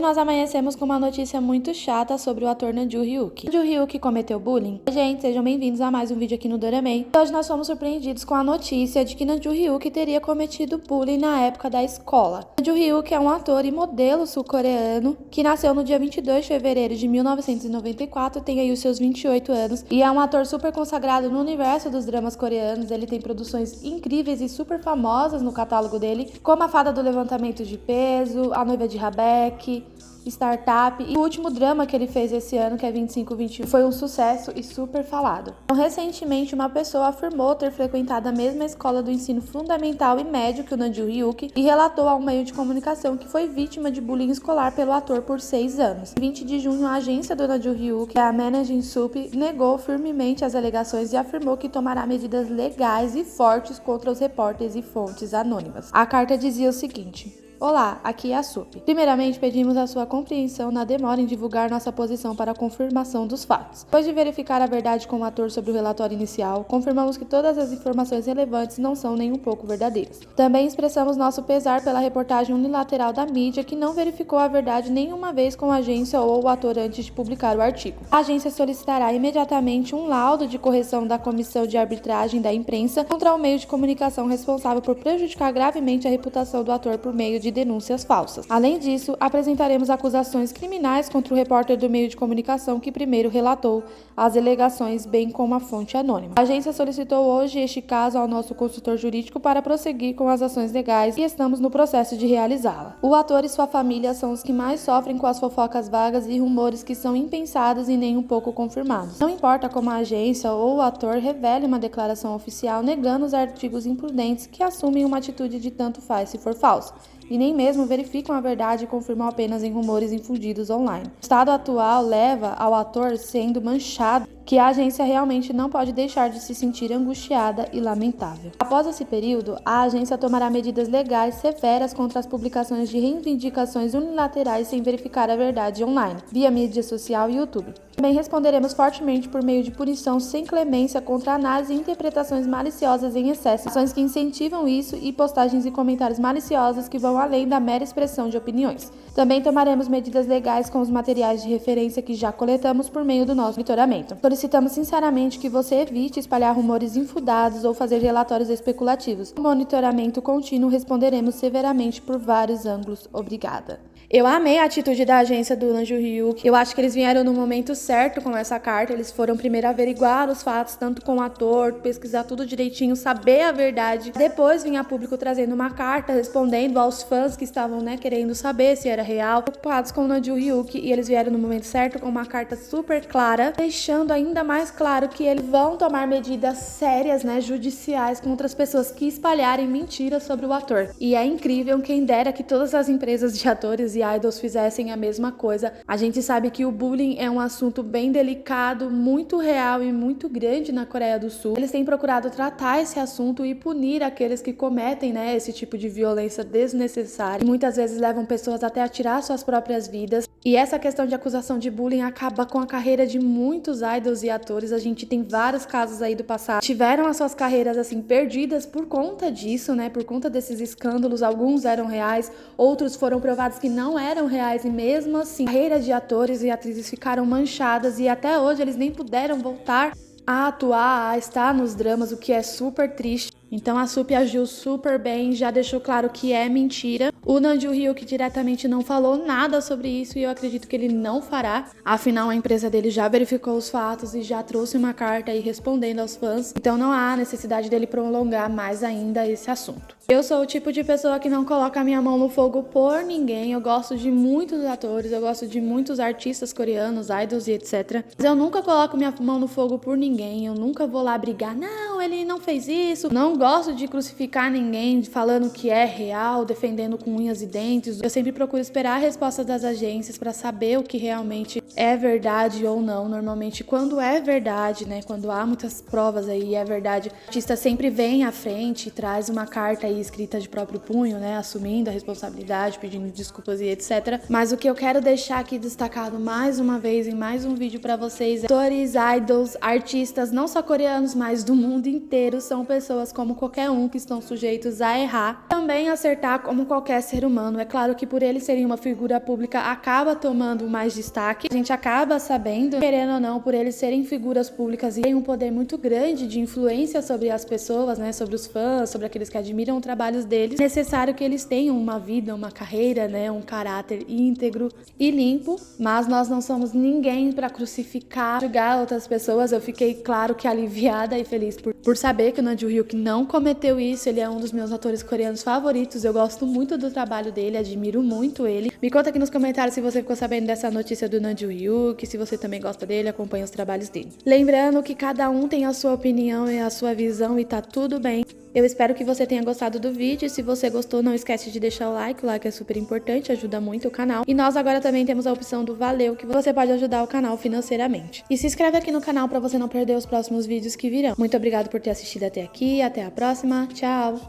Nós amanhecemos com uma notícia muito chata sobre o ator Nam Joo-hyuk. Nam Joo-hyuk cometeu bullying? Gente, sejam bem-vindos a mais um vídeo aqui no Doramei. Hoje nós fomos surpreendidos com a notícia de que Nam Joo-hyuk teria cometido bullying na época da escola. Nam Joo-hyuk é um ator e modelo sul-coreano que nasceu no dia 22 de fevereiro de 1994, tem aí os seus 28 anos e é um ator super consagrado no universo dos dramas coreanos. Ele tem produções incríveis e super famosas no catálogo dele, como A Fada do Levantamento de Peso, A Noiva de Rabaek, Startup e o último drama que ele fez esse ano, que é 25-21, foi um sucesso e super falado. Então, recentemente, uma pessoa afirmou ter frequentado a mesma escola do ensino fundamental e médio que o Nam Joo-hyuk e relatou a um meio de comunicação que foi vítima de bullying escolar pelo ator por 6 anos. Em 20 de junho, a agência do Nam Joo-hyuk, a Managing Sup, negou firmemente as alegações e afirmou que tomará medidas legais e fortes contra os repórteres e fontes anônimas. A carta dizia o seguinte: Olá, aqui é a SUP. Primeiramente, pedimos a sua compreensão na demora em divulgar nossa posição para a confirmação dos fatos. Depois de verificar a verdade com o ator sobre o relatório inicial, confirmamos que todas as informações relevantes não são nem um pouco verdadeiras. Também expressamos nosso pesar pela reportagem unilateral da mídia que não verificou a verdade nenhuma vez com a agência ou o ator antes de publicar o artigo. A agência solicitará imediatamente um laudo de correção da comissão de arbitragem da imprensa contra o meio de comunicação responsável por prejudicar gravemente a reputação do ator por meio de denúncias falsas. Além disso, apresentaremos acusações criminais contra o repórter do meio de comunicação que primeiro relatou as alegações, bem como a fonte anônima. A agência solicitou hoje este caso ao nosso consultor jurídico para prosseguir com as ações legais e estamos no processo de realizá-la. O ator e sua família são os que mais sofrem com as fofocas vagas e rumores que são impensados e nem um pouco confirmados. Não importa como a agência ou o ator revele uma declaração oficial negando os artigos imprudentes que assumem uma atitude de tanto faz se for falso, e nem mesmo verificam a verdade e confirmam apenas em rumores infundidos online. O estado atual leva ao ator sendo manchado que a agência realmente não pode deixar de se sentir angustiada e lamentável. Após esse período, a agência tomará medidas legais severas contra as publicações de reivindicações unilaterais sem verificar a verdade online, via mídia social e YouTube. Também responderemos fortemente por meio de punição sem clemência contra análise e interpretações maliciosas em excesso, ações que incentivam isso e postagens e comentários maliciosos que vão além da mera expressão de opiniões. Também tomaremos medidas legais com os materiais de referência que já coletamos por meio do nosso monitoramento. Solicitamos sinceramente que você evite espalhar rumores infundados ou fazer relatórios especulativos. No monitoramento contínuo, responderemos severamente por vários ângulos. Obrigada. Eu amei a atitude da agência do Nam Joo-hyuk. Eu acho que eles vieram no momento certo com essa carta. Eles foram primeiro averiguar os fatos, tanto com o ator, pesquisar tudo direitinho, saber a verdade. Depois vinha a público trazendo uma carta, respondendo aos fãs que estavam, querendo saber se era real, preocupados com o Nam Joo-hyuk. E eles vieram no momento certo com uma carta super clara, deixando ainda mais claro que eles vão tomar medidas sérias, judiciais contra as pessoas que espalharem mentiras sobre o ator. E é incrível, quem dera que todas as empresas de atores e idols fizessem a mesma coisa. A gente sabe que o bullying é um assunto bem delicado, muito real e muito grande na Coreia do Sul. Eles têm procurado tratar esse assunto e punir aqueles que cometem, esse tipo de violência desnecessária. Muitas vezes levam pessoas até a tirar suas próprias vidas. E essa questão de acusação de bullying acaba com a carreira de muitos idols e atores. A gente tem vários casos aí do passado. Tiveram as suas carreiras perdidas por conta disso, por conta desses escândalos. Alguns eram reais, outros foram provados que não eram reais e mesmo assim, carreiras de atores e atrizes ficaram manchadas e até hoje eles nem puderam voltar a atuar, a estar nos dramas, o que é super triste. Então a SUP agiu super bem, já deixou claro que é mentira. O Nam Joo-hyuk diretamente não falou nada sobre isso e eu acredito que ele não fará. Afinal, a empresa dele já verificou os fatos e já trouxe uma carta aí respondendo aos fãs. Então não há necessidade dele prolongar mais ainda esse assunto. Eu sou o tipo de pessoa que não coloca a minha mão no fogo por ninguém. Eu gosto de muitos atores, eu gosto de muitos artistas coreanos, idols e etc. Mas eu nunca coloco minha mão no fogo por ninguém. Eu nunca vou lá brigar. Não, ele não fez isso. Não gosto de crucificar ninguém falando que é real, defendendo com unhas e dentes. Eu sempre procuro esperar a resposta das agências para saber o que realmente é verdade ou não. Normalmente, quando é verdade, quando há muitas provas aí e é verdade, o artista sempre vem à frente e traz uma carta aí escrita de próprio punho, assumindo a responsabilidade, pedindo desculpas e etc. Mas o que eu quero deixar aqui destacado mais uma vez em mais um vídeo para vocês é atores, idols, artistas, não só coreanos, mas do mundo inteiro, são pessoas como como qualquer um, que estão sujeitos a errar, também acertar como qualquer ser humano. É claro que por eles serem uma figura pública acaba tomando mais destaque, a gente acaba sabendo, querendo ou não, por eles serem figuras públicas e têm um poder muito grande de influência sobre as pessoas, né, sobre os fãs, sobre aqueles que admiram o trabalho deles. É necessário que eles tenham uma vida, uma carreira, né, um caráter íntegro e limpo, mas nós não somos ninguém para crucificar, julgar outras pessoas. Eu fiquei, claro, que aliviada e feliz por saber que o Nam Joo-hyuk não cometeu isso. Ele é um dos meus atores coreanos favoritos, eu gosto muito do trabalho dele, admiro muito ele. Me conta aqui nos comentários se você ficou sabendo dessa notícia do Nam Joo-hyuk, se você também gosta dele, acompanha os trabalhos dele. Lembrando que cada um tem a sua opinião e a sua visão e tá tudo bem. Eu espero que você tenha gostado do vídeo. Se você gostou, não esquece de deixar o like é super importante, ajuda muito o canal. E nós agora também temos a opção do Valeu, que você pode ajudar o canal financeiramente. E se inscreve aqui no canal para você não perder os próximos vídeos que virão. Muito obrigado por ter assistido até aqui, até a próxima, tchau!